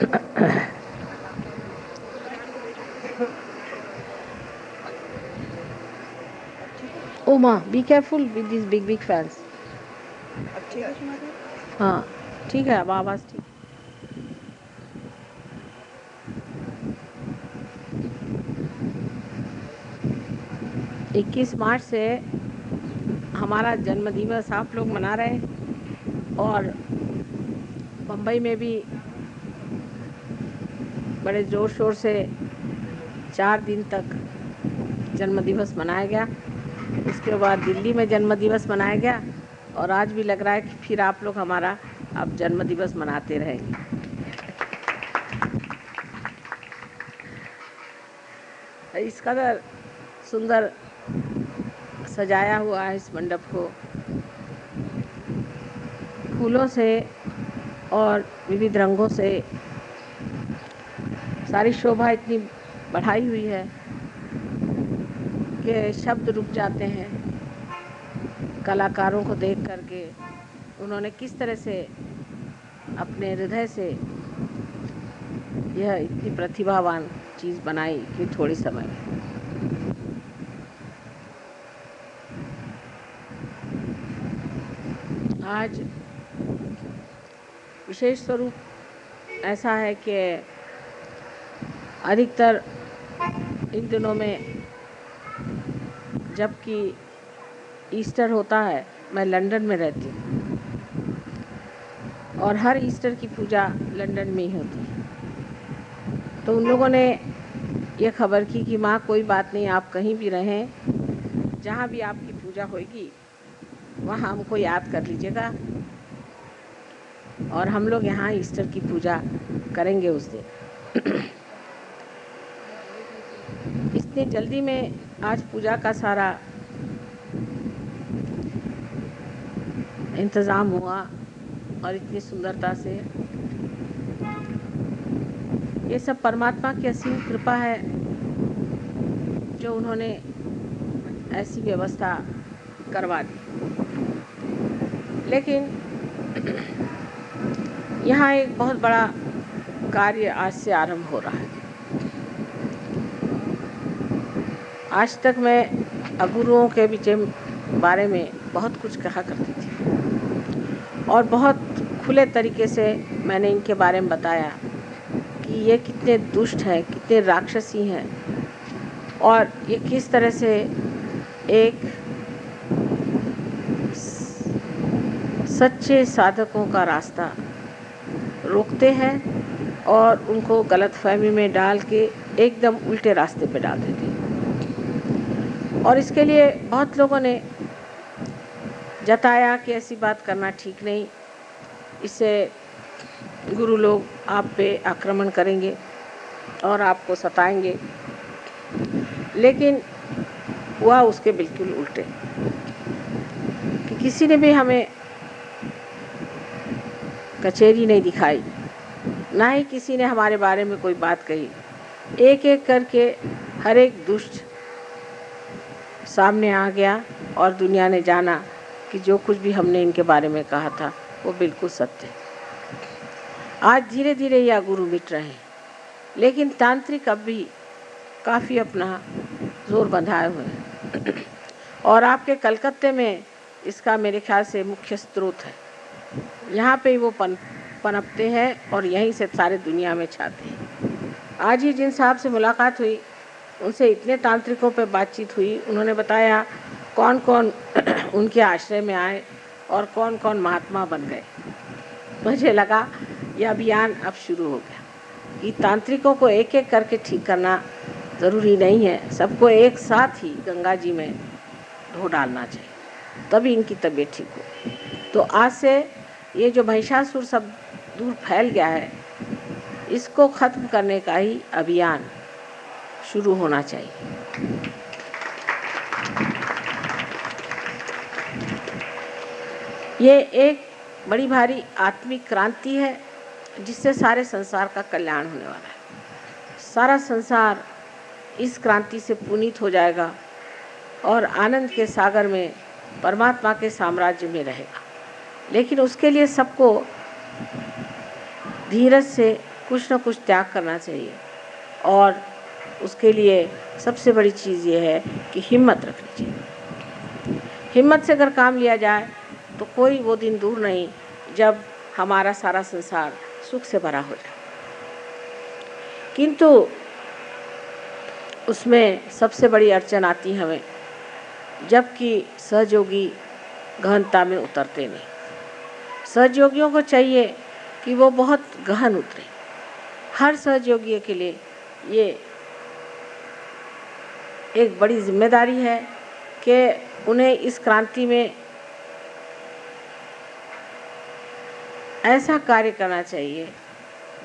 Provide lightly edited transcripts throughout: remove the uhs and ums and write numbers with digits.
Oh ma, be careful with these big fans. अब ठीक है सुना? हाँ ठीक है, अब आवाज़ ठीक। 21 मार्च से हमारा जन्मदिवस आप लोग मना रहे हैं और बम्बई में भी बड़े ज़ोर शोर से 4 दिन तक जन्मदिवस मनाया गया। उसके बाद दिल्ली में जन्मदिवस मनाया गया और आज भी लग रहा है कि फिर आप लोग हमारा अब जन्मदिवस मनाते रहेंगे। इस कदर सुंदर सजाया हुआ है इस मंडप को फूलों से और विविध रंगों से। सारी शोभा इतनी बढ़ाई हुई है कि शब्द रुक जाते हैं कलाकारों को देख करके। उन्होंने किस तरह से अपने हृदय से यह इतनी प्रतिभावान चीज़ बनाई कि थोड़े समय में। आज विशेष स्वरूप ऐसा है कि अधिकतर इन दिनों में जबकि ईस्टर होता है, मैं लंदन में रहती हूँ और हर ईस्टर की पूजा लंदन में ही होती है। तो उन लोगों ने ये खबर की कि माँ कोई बात नहीं, आप कहीं भी रहें, जहाँ भी आपकी पूजा होगी वहाँ हमको याद कर लीजिएगा और हम लोग यहाँ ईस्टर की पूजा करेंगे उस दिन। इतनी जल्दी में आज पूजा का सारा इंतज़ाम हुआ और इतनी सुंदरता से। ये सब परमात्मा की असीम कृपा है जो उन्होंने ऐसी व्यवस्था करवा दी। लेकिन यहाँ एक बहुत बड़ा कार्य आज से आरंभ हो रहा है। आज तक मैं अगुरुओं के बारे में बहुत कुछ कहा करती थी और बहुत खुले तरीके से मैंने इनके बारे में बताया कि ये कितने दुष्ट हैं, कितने राक्षसी हैं और ये किस तरह से एक सच्चे साधकों का रास्ता रोकते हैं और उनको गलतफहमी में डाल के एकदम उल्टे रास्ते पे डाल देते हैं। और इसके लिए बहुत लोगों ने जताया कि ऐसी बात करना ठीक नहीं, इससे गुरु लोग आप पे आक्रमण करेंगे और आपको सताएंगे। लेकिन हुआ उसके बिल्कुल उल्टे कि किसी ने भी हमें कचहरी नहीं दिखाई, ना ही किसी ने हमारे बारे में कोई बात कही। एक एक करके हर एक दुष्ट सामने आ गया और दुनिया ने जाना कि जो कुछ भी हमने इनके बारे में कहा था वो बिल्कुल सत्य है। आज धीरे धीरे यह गुरु मिट रहे हैं, लेकिन तांत्रिक अब भी काफ़ी अपना जोर बंधाए हुए हैं और आपके कलकत्ते में इसका मेरे ख्याल से मुख्य स्रोत है। यहाँ पे वो पनपते हैं और यहीं से सारे दुनिया में छाते हैं। आज ही जिन साहब से मुलाकात हुई उनसे इतने तांत्रिकों पे बातचीत हुई, उन्होंने बताया कौन कौन उनके आश्रय में आए और कौन कौन महात्मा बन गए। मुझे लगा यह अभियान अब शुरू हो गया कि तांत्रिकों को एक एक करके ठीक करना ज़रूरी नहीं है, सबको एक साथ ही गंगा जी में धो डालना चाहिए, तभी इनकी तबीयत ठीक हो। तो आज से ये जो महिषासुर सब दूर फैल गया है, इसको ख़त्म करने का ही अभियान शुरू होना चाहिए। ये एक बड़ी भारी आत्मिक क्रांति है जिससे सारे संसार का कल्याण होने वाला है। सारा संसार इस क्रांति से पुनीत हो जाएगा और आनंद के सागर में परमात्मा के साम्राज्य में रहेगा। लेकिन उसके लिए सबको धीरज से कुछ न कुछ त्याग करना चाहिए। और उसके लिए सबसे बड़ी चीज़ ये है कि हिम्मत रखनी चाहिए। हिम्मत से अगर काम लिया जाए तो कोई वो दिन दूर नहीं जब हमारा सारा संसार सुख से भरा हो जाए। किंतु उसमें सबसे बड़ी अड़चन आती है हमें, जबकि सहयोगी गहनता में उतरते नहीं। सहयोगियों को चाहिए कि वो बहुत गहन उतरे। हर सहयोगी के लिए ये एक बड़ी जिम्मेदारी है कि उन्हें इस क्रांति में ऐसा कार्य करना चाहिए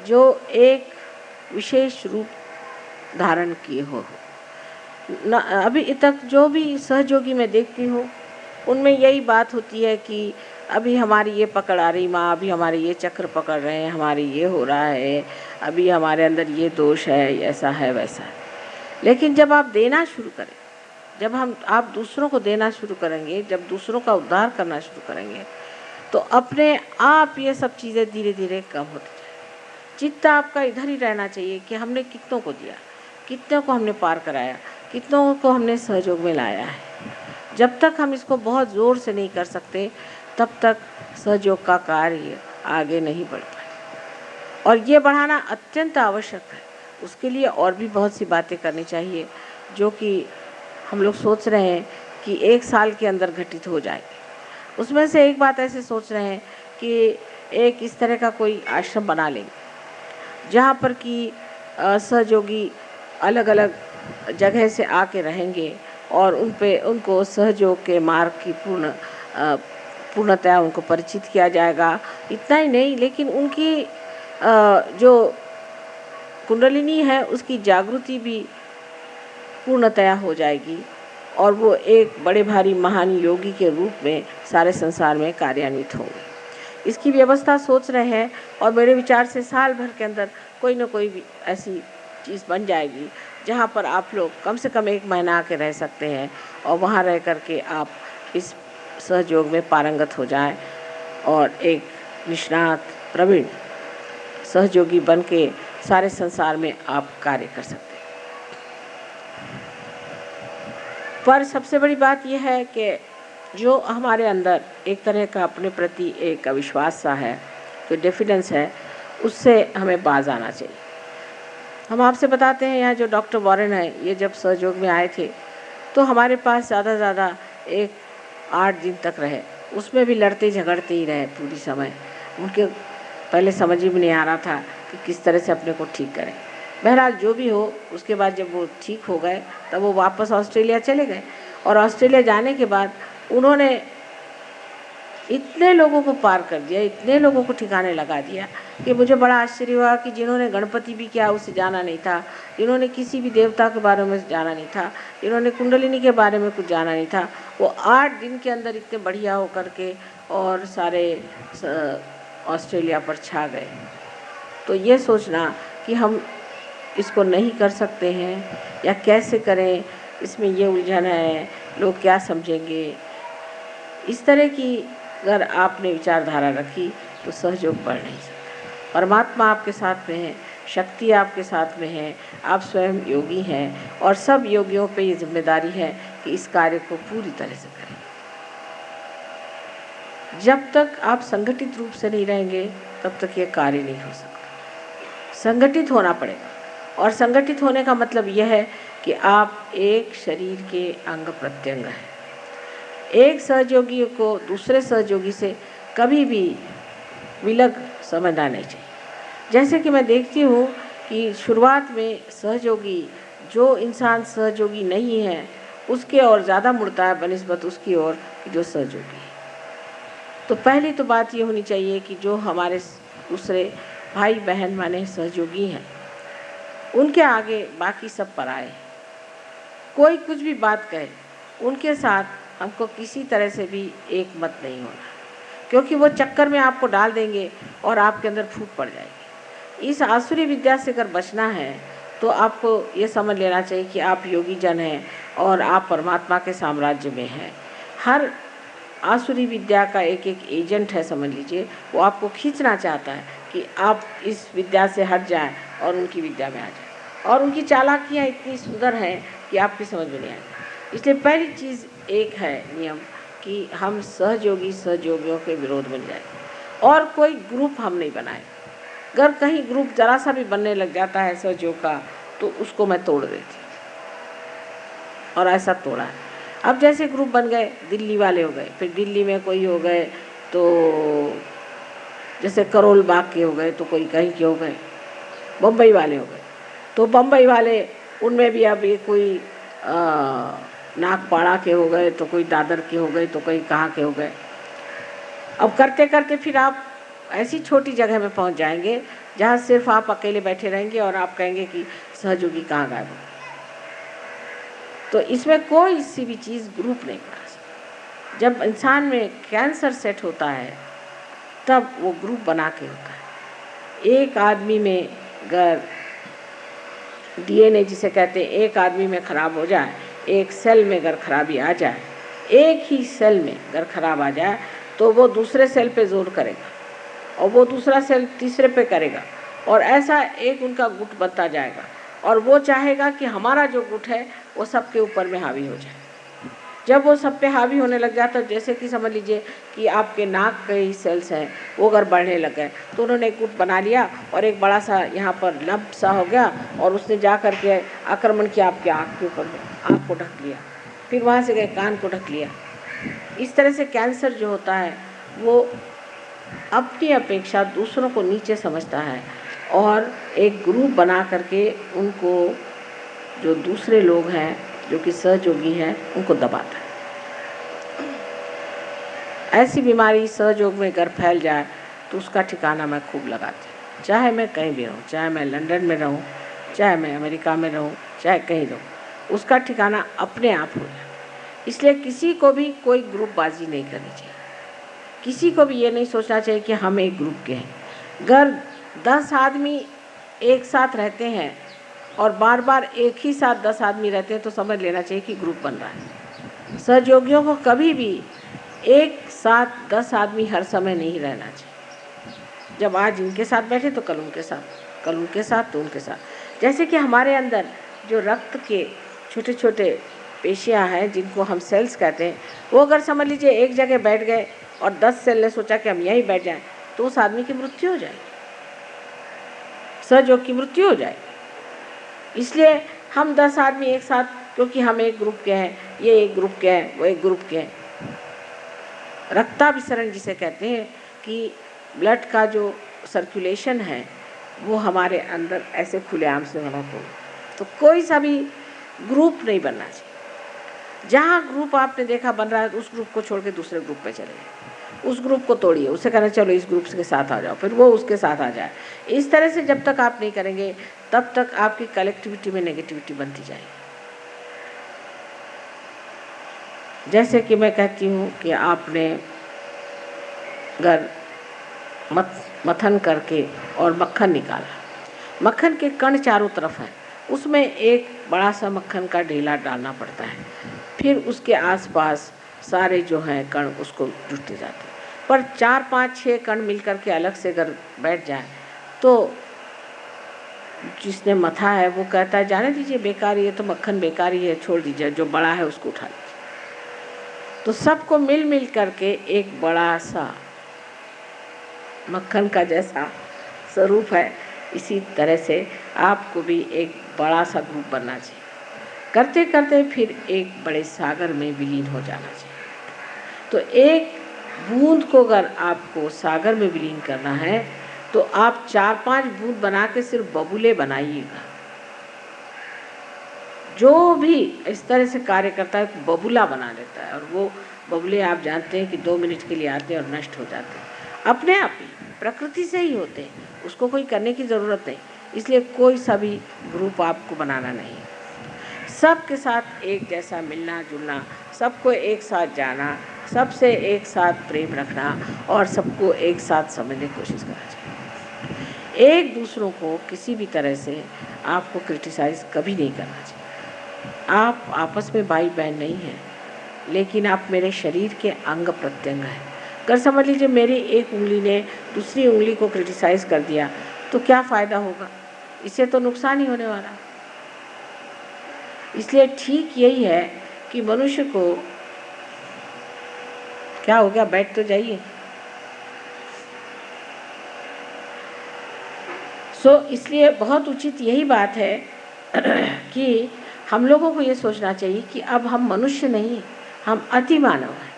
जो एक विशेष रूप धारण किए हो। अभी तक जो भी सहयोगी मैं देखती हूँ उनमें यही बात होती है कि अभी हमारी ये पकड़ आ रही माँ, अभी हमारे ये चक्र पकड़ रहे हैं, हमारी ये हो रहा है, अभी हमारे अंदर ये दोष है, ऐसा है वैसा है। लेकिन जब आप देना शुरू करें, जब आप दूसरों को देना शुरू करेंगे, जब दूसरों का उद्धार करना शुरू करेंगे, तो अपने आप ये सब चीज़ें धीरे धीरे कम होती जाए। चित्त आपका इधर ही रहना चाहिए कि हमने कितनों को दिया, कितनों को हमने पार कराया, कितनों को हमने सहयोग में लाया है। जब तक हम इसको बहुत ज़ोर से नहीं कर सकते तब तक सहयोग का कार्य आगे नहीं बढ़ पाए। और ये बढ़ाना अत्यंत आवश्यक है। उसके लिए और भी बहुत सी बातें करनी चाहिए जो कि हम लोग सोच रहे हैं कि 1 साल के अंदर घटित हो जाएगी। उसमें से एक बात ऐसे सोच रहे हैं कि एक इस तरह का कोई आश्रम बना लेंगे जहाँ पर कि सहयोगी अलग अलग जगह से आके रहेंगे और उनको सहयोग के मार्ग की पूर्णतया उनको परिचित किया जाएगा। इतना ही नहीं, लेकिन उनकी जो कुंडलिनी है उसकी जागृति भी पूर्णतया हो जाएगी और वो एक बड़े भारी महान योगी के रूप में सारे संसार में कार्यान्वित होंगे। इसकी व्यवस्था सोच रहे हैं और मेरे विचार से साल भर के अंदर कोई न कोई भी ऐसी चीज़ बन जाएगी जहाँ पर आप लोग कम से कम 1 महीना आके रह सकते हैं और वहाँ रह कर के आप इस सहयोग में पारंगत हो जाएं और एक निष्णात प्रवीण सहयोगी बन के सारे संसार में आप कार्य कर सकते हैं। पर सबसे बड़ी बात यह है कि जो हमारे अंदर एक तरह का अपने प्रति एक अविश्वास सा है, जो डिफिडेंस है, उससे हमें बाज आना चाहिए। हम आपसे बताते हैं, यहाँ जो डॉक्टर वॉरेन है, ये जब सहयोग में आए थे तो हमारे पास ज़्यादा 8 दिन तक रहे। उसमें भी लड़ते झगड़ते ही रहे पूरी समय। उनके पहले समझ ही नहीं आ रहा था कि किस तरह से अपने को ठीक करें। बहरहाल जो भी हो, उसके बाद जब वो ठीक हो गए तब वो वापस ऑस्ट्रेलिया चले गए और ऑस्ट्रेलिया जाने के बाद उन्होंने इतने लोगों को पार कर दिया, इतने लोगों को ठिकाने लगा दिया कि मुझे बड़ा आश्चर्य हुआ कि जिन्होंने गणपति भी क्या उसे जाना नहीं था, जिन्होंने किसी भी देवता के बारे में जाना नहीं था, जिन्होंने कुंडलिनी के बारे में कुछ जाना नहीं था, वो 8 दिन के अंदर इतने बढ़िया हो करके और सारे ऑस्ट्रेलिया पर छा गए। तो ये सोचना कि हम इसको नहीं कर सकते हैं या कैसे करें, इसमें ये उलझन है, लोग क्या समझेंगे, इस तरह की अगर आपने विचारधारा रखी तो सहयोग बढ़ नहीं सकता। परमात्मा आपके साथ में है, शक्ति आपके साथ में है, आप स्वयं योगी हैं और सब योगियों पे ये जिम्मेदारी है कि इस कार्य को पूरी तरह से करें। जब तक आप संगठित रूप से नहीं रहेंगे तब तक ये कार्य नहीं हो सकता। संगठित होना पड़ेगा और संगठित होने का मतलब यह है कि आप एक शरीर के अंग प्रत्यंग हैं। एक सहयोगी को दूसरे सहयोगी से कभी भी विलग समझना नहीं चाहिए। जैसे कि मैं देखती हूँ कि शुरुआत में सहयोगी, जो इंसान सहयोगी नहीं है उसके और ज़्यादा मुड़ता है बनिस्बत उसकी ओर जो सहयोगी है। तो पहली तो बात ये होनी चाहिए कि जो हमारे दूसरे भाई बहन माने सहयोगी हैं उनके आगे बाकी सब पराए। कोई कुछ भी बात कहे, उनके साथ हमको किसी तरह से भी एक मत नहीं होना, क्योंकि वो चक्कर में आपको डाल देंगे और आपके अंदर फूट पड़ जाएगी। इस आसुरी विद्या से अगर बचना है तो आपको ये समझ लेना चाहिए कि आप योगी जन हैं और आप परमात्मा के साम्राज्य में हैं। हर आसुरी विद्या का एक एक एजेंट है, समझ लीजिए। वो आपको खींचना चाहता है कि आप इस विद्या से हट जाएं और उनकी विद्या में आ जाएं। और उनकी चालाकियाँ इतनी सुंदर हैं कि आपकी समझ में नहीं आएगी। इसलिए पहली चीज़ एक है नियम कि हम सहयोगी सहयोगियों के विरोध बन जाए और कोई ग्रुप हम नहीं बनाए। अगर कहीं ग्रुप जरा सा भी बनने लग जाता है सहयोग का तो उसको मैं तोड़ देती, और ऐसा तोड़ा है। अब जैसे ग्रुप बन गए, दिल्ली वाले हो गए, फिर दिल्ली में कोई हो गए, तो जैसे करोल बाग के हो गए, तो कोई कहीं के हो गए, बम्बई वाले हो गए, तो बम्बई वाले उनमें भी अब ये कोई नागपाड़ा के हो गए, तो कोई दादर के हो गए, तो कोई कहाँ के हो गए। अब करते करते फिर आप ऐसी छोटी जगह में पहुंच जाएंगे जहाँ सिर्फ आप अकेले बैठे रहेंगे और आप कहेंगे कि सहयोगी कहाँ गायब हो। तो इसमें कोई सी भी चीज़ ग्रुप नहीं बना सकती। जब इंसान में कैंसर सेट होता है तब वो ग्रुप बना के होता है। एक आदमी में अगर DNA जिसे कहते हैं, एक आदमी में ख़राब हो जाए, एक सेल में अगर खराबी आ जाए, एक ही सेल में अगर खराब आ जाए तो वो दूसरे सेल पे जोर करेगा और वो दूसरा सेल तीसरे पे करेगा, और ऐसा एक उनका गुट बनता जाएगा। और वो चाहेगा कि हमारा जो गुट है वो सबके ऊपर में हावी हो जाए। जब वो सब पे हावी होने लग जाता है, जैसे कि समझ लीजिए कि आपके नाक के ही सेल्स हैं वो अगर बढ़ने लग गए, तो उन्होंने एक गुट बना लिया और एक बड़ा सा यहाँ पर लंप सा हो गया और उसने जा कर के आक्रमण किया आपके आँख के ऊपर में, आँख को ढक लिया, फिर वहाँ से गए कान को ढक लिया। इस तरह से कैंसर जो होता है वो अपनी अपेक्षा दूसरों को नीचे समझता है और एक ग्रुप बना करके उनको, जो दूसरे लोग हैं जो कि सहयोगी हैं, उनको दबाता है। ऐसी बीमारी सहयोग में अगर फैल जाए तो उसका ठिकाना मैं खूब लगाती हूँ। चाहे मैं कहीं भी रहूँ, चाहे मैं लंदन में रहूँ, चाहे मैं अमेरिका में रहूँ, चाहे कहीं रहूँ, उसका ठिकाना अपने आप हो जाए। इसलिए किसी को भी कोई ग्रुपबाजी नहीं करनी चाहिए। किसी को भी ये नहीं सोचना चाहिए कि हम एक ग्रुप के हैं। अगर 10 आदमी एक साथ रहते हैं और बार बार एक ही साथ 10 आदमी रहते हैं तो समझ लेना चाहिए कि ग्रुप बन रहा है। सहयोगियों को कभी भी एक साथ 10 आदमी हर समय नहीं रहना चाहिए। जब आज इनके साथ बैठे तो कल उनके साथ, कल उनके साथ तो उनके साथ। जैसे कि हमारे अंदर जो रक्त के छोटे छोटे पेशियाँ हैं जिनको हम सेल्स कहते हैं, वो अगर समझ लीजिए एक जगह बैठ गए और 10 सेल ने सोचा कि हम यहीं बैठ जाएं, तो उस आदमी की मृत्यु हो जाएगी, सहयोग की मृत्यु हो जाएगी। इसलिए हम 10 आदमी एक साथ, क्योंकि हम एक ग्रुप के हैं, ये एक ग्रुप के हैं, वो एक ग्रुप के हैं। रक्ताभिसरण जिसे कहते हैं कि ब्लड का जो सर्कुलेशन है वो हमारे अंदर ऐसे खुलेआम से होना चाहिए। तो कोई सा भी ग्रुप नहीं बनना चाहिए। जहाँ ग्रुप आपने देखा बन रहा है उस ग्रुप को छोड़ के दूसरे ग्रुप पे चले जाए, उस ग्रुप को तोड़िए, उससे कहना चलो इस ग्रुप के साथ आ जाओ, फिर वो उसके साथ आ जाए। इस तरह से जब तक आप नहीं करेंगे तब तक आपकी कलेक्टिविटी में नेगेटिविटी बनती जाएगी। जैसे कि मैं कहती हूँ कि आपने अगर मथन करके और मक्खन निकाला, मक्खन के कण चारों तरफ हैं, उसमें एक बड़ा सा मक्खन का ढेला डालना पड़ता है, फिर उसके आसपास सारे जो हैं कण उसको जुटते जाते हैं। पर 4, 5, 6 कण मिलकर के अलग से अगर बैठ जाए तो जिसने मथा है वो कहता है जाने दीजिए, बेकार, ये तो मक्खन बेकार ही है, छोड़ दीजिए, जो बड़ा है उसको उठा लीजिए। तो सबको मिल मिल करके एक बड़ा सा मक्खन का जैसा स्वरूप है, इसी तरह से आपको भी एक बड़ा सा ग्रुप बनना चाहिए। करते करते फिर एक बड़े सागर में विलीन हो जाना चाहिए। तो एक बूंद को अगर आपको सागर में विलीन करना है तो आप 4-5 बूंद बना के सिर्फ बबूले बनाइएगा। जो भी इस तरह से कार्य करता है बबूला बना लेता है, और वो बबूले आप जानते हैं कि 2 मिनट के लिए आते हैं और नष्ट हो जाते हैं, अपने आप ही प्रकृति से ही होते हैं, उसको कोई करने की ज़रूरत नहीं। इसलिए कोई सा भी ग्रुप आपको बनाना नहीं, सबके साथ एक जैसा मिलना जुलना, सबको एक साथ जाना, सबसे एक साथ प्रेम रखना और सबको एक साथ समझने की कोशिश करना चाहिए। एक दूसरों को किसी भी तरह से आपको क्रिटिसाइज़ कभी नहीं करना चाहिए। आप आपस में भाई बहन नहीं हैं, लेकिन आप मेरे शरीर के अंग प्रत्यंग हैं। अगर समझ लीजिए मेरी एक उंगली ने दूसरी उंगली को क्रिटिसाइज़ कर दिया तो क्या फ़ायदा होगा? इससे तो नुकसान ही होने वाला। इसलिए ठीक यही है कि मनुष्य को क्या हो गया, बैठ तो जाइए। इसलिए बहुत उचित यही बात है कि हम लोगों को ये सोचना चाहिए कि अब हम मनुष्य नहीं, हम अति मानव हैं,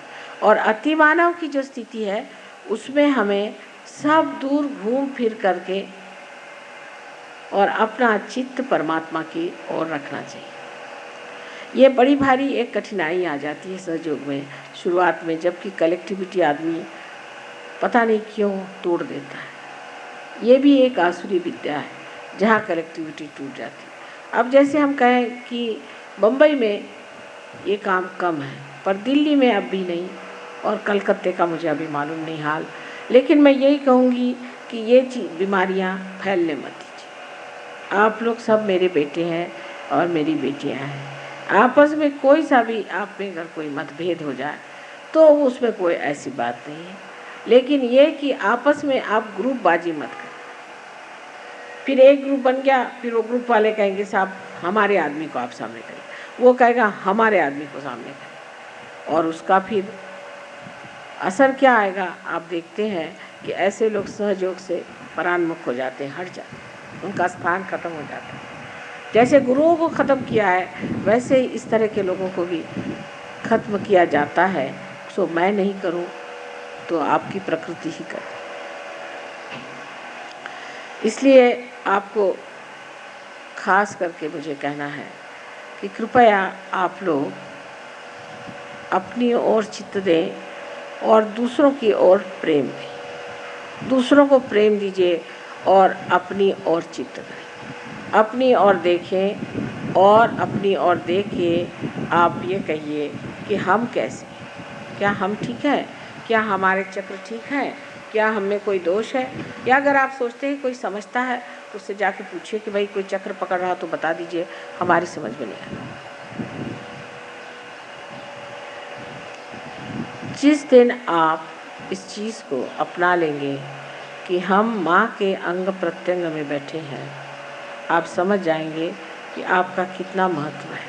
और अति मानव की जो स्थिति है उसमें हमें सब दूर घूम फिर करके और अपना चित्त परमात्मा की ओर रखना चाहिए। ये बड़ी भारी एक कठिनाई आ जाती है सहयोग में शुरुआत में, जबकि कलेक्टिविटी आदमी पता नहीं क्यों तोड़ देता है। ये भी एक आसुरी विद्या है जहाँ कलेक्टिविटी टूट जाती है। अब जैसे हम कहें कि बम्बई में ये काम कम है, पर दिल्ली में अब भी नहीं, और कलकत्ते का मुझे अभी मालूम नहीं हाल, लेकिन मैं यही कहूँगी कि ये बीमारियाँ फैलने मत दीजिए। आप लोग सब मेरे बेटे हैं और मेरी बेटियाँ हैं। आपस में कोई सा भी आप में अगर कोई मतभेद हो जाए तो उसमें कोई ऐसी बात नहीं है, लेकिन ये कि आपस में आप ग्रुपबाजी मत करें। फिर एक ग्रुप बन गया, फिर वो ग्रुप वाले कहेंगे साहब हमारे आदमी को आप सामने करें, वो कहेगा हमारे आदमी को सामने करें, और उसका फिर असर क्या आएगा आप देखते हैं कि ऐसे लोग सहयोग से परान्मुख हो जाते हैं, हट जाते हैं, उनका स्थान खत्म हो जाता है। जैसे गुरुओं को ख़त्म किया है वैसे ही इस तरह के लोगों को भी ख़त्म किया जाता है। सो मैं नहीं करूं तो आपकी प्रकृति ही करे। इसलिए आपको खास करके मुझे कहना है कि कृपया आप लोग अपनी ओर चित्त दें और दूसरों की ओर प्रेम दें। दूसरों को प्रेम दीजिए और अपनी ओर चित्त दें। अपनी ओर देखें और अपनी ओर देख के आप ये कहिए कि हम कैसे, क्या हम ठीक हैं, क्या हमारे चक्र ठीक हैं, क्या हम में कोई दोष है, या अगर आप सोचते हैं कोई समझता है तो उससे जाके पूछिए कि भाई कोई चक्र पकड़ रहा तो बता दीजिए, हमारी समझ में नहीं आ रहा। जिस दिन आप इस चीज़ को अपना लेंगे कि हम माँ के अंग प्रत्यंग में बैठे हैं, आप समझ जाएंगे कि आपका कितना महत्व है।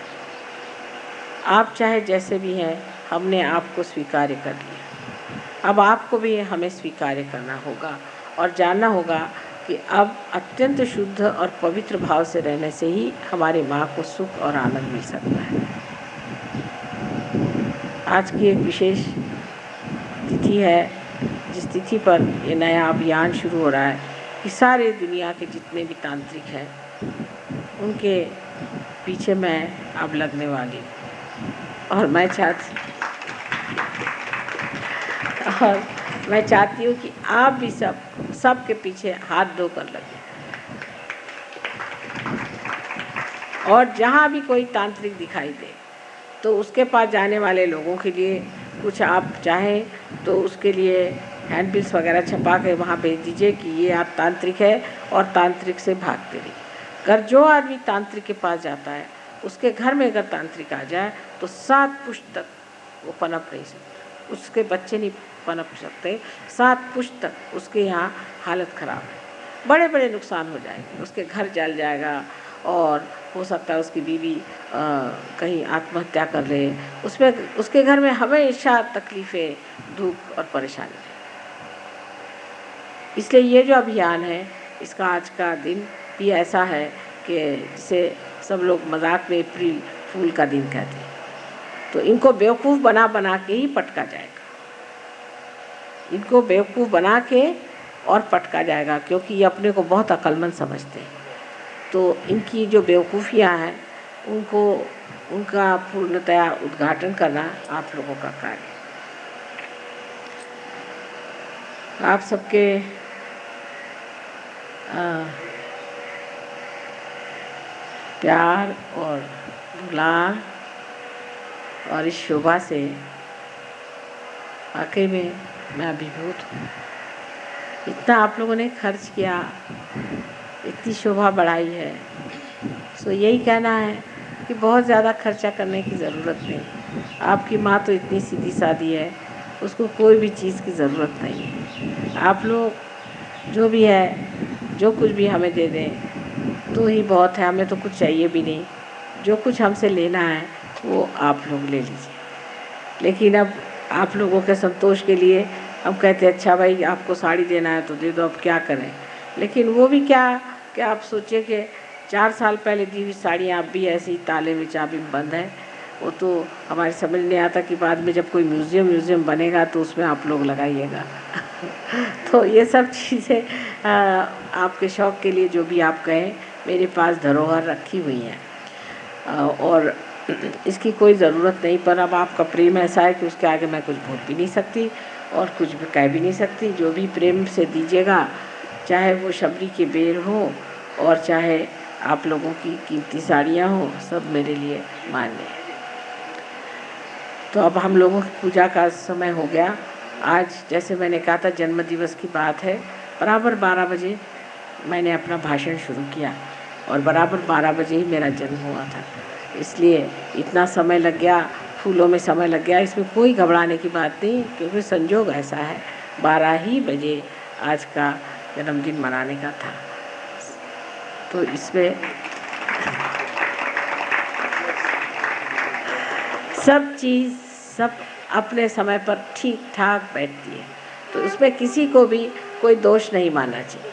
आप चाहे जैसे भी हैं, हमने आपको स्वीकार कर लिया। अब आपको भी हमें स्वीकार करना होगा और जानना होगा कि अब अत्यंत शुद्ध और पवित्र भाव से रहने से ही हमारी माँ को सुख और आनंद मिल सकता है। आज की एक विशेष तिथि है, जिस तिथि पर ये नया अभियान शुरू हो रहा है कि सारे दुनिया के जितने भी तांत्रिक हैं उनके पीछे मैं अब लगने वाली हूँ। और मैं चाहती हूँ कि आप भी सब के पीछे हाथ धोकर लगे, और जहाँ भी कोई तांत्रिक दिखाई दे तो उसके पास जाने वाले लोगों के लिए कुछ आप चाहें तो उसके लिए हैंडबिल्स वगैरह छपा के वहाँ भेज दीजिए कि ये आप तांत्रिक है और तांत्रिक से भागते रहिए। अगर जो आदमी तांत्रिक के पास जाता है उसके घर में अगर तांत्रिक आ जाए तो 7 पुश्त तक वो पनप नहीं सकते, उसके बच्चे नहीं पनप सकते, 7 पुश्त तक उसके यहाँ हालत ख़राब है, बड़े बड़े नुकसान हो जाएंगे, उसके घर जल जाएगा और हो सकता है उसकी बीवी कहीं आत्महत्या कर ले, उसमें उसके घर में हमेशा तकलीफ़ें, दुख और परेशानी है। इसलिए ये जो अभियान है इसका आज का दिन भी ऐसा है कि जिसे सब लोग मजाक में अप्रैल फूल का दिन कहते हैं, तो इनको बेवकूफ़ बना बना के ही पटका जाएगा, इनको बेवकूफ़ बना के और पटका जाएगा, क्योंकि ये अपने को बहुत अक्लमंद समझते हैं। तो इनकी जो बेवकूफ़ियाँ हैं उनका पूर्णतया उद्घाटन करना आप लोगों का कार्य है। आप सबके प्यार और दुलार और इस शोभा से वाकई में मैं अभिभूत हूँ। इतना आप लोगों ने खर्च किया, इतनी शोभा बढ़ाई है, सो यही कहना है कि बहुत ज़्यादा खर्चा करने की ज़रूरत नहीं। आपकी माँ तो इतनी सीधी सादी है, उसको कोई भी चीज़ की ज़रूरत नहीं है। आप लोग जो भी है, जो कुछ भी हमें दे दें तो ही बहुत है, हमें तो कुछ चाहिए भी नहीं। जो कुछ हमसे लेना है वो आप लोग ले लीजिए। लेकिन अब आप लोगों के संतोष के लिए हम कहते हैं अच्छा भाई आपको साड़ी देना है तो दे दो, अब क्या करें। लेकिन वो भी क्या कि आप सोचिए कि 4 साल पहले दी हुई साड़ियाँ अब भी ऐसी ताले में चाबी में बंद है। वो तो हमारे समझ नहीं आता कि बाद में जब कोई म्यूज़ियम बनेगा तो उसमें आप लोग लगाइएगा। तो ये सब चीज़ें आपके शौक़ के लिए जो भी आप कहें, मेरे पास धरोहर रखी हुई हैं और इसकी कोई ज़रूरत नहीं। पर अब आपका प्रेम ऐसा है कि उसके आगे मैं कुछ बोल भी नहीं सकती और कुछ भी कह भी नहीं सकती। जो भी प्रेम से दीजिएगा, चाहे वो शबरी के बेर हो और चाहे आप लोगों की कीमती साड़ियाँ हों, सब मेरे लिए मान्य है। तो अब हम लोगों की पूजा का समय हो गया। आज जैसे मैंने कहा था जन्म दिवस की बात है, बराबर 12 बजे मैंने अपना भाषण शुरू किया और बराबर 12 बजे ही मेरा जन्म हुआ था। इसलिए इतना समय लग गया, फूलों में समय लग गया, इसमें कोई घबराने की बात नहीं, क्योंकि संजोग ऐसा है 12 ही बजे आज का जन्मदिन मनाने का था। तो इसमें सब चीज़ सब अपने समय पर ठीक ठाक बैठती है, तो इसमें किसी को भी कोई दोष नहीं मानना चाहिए।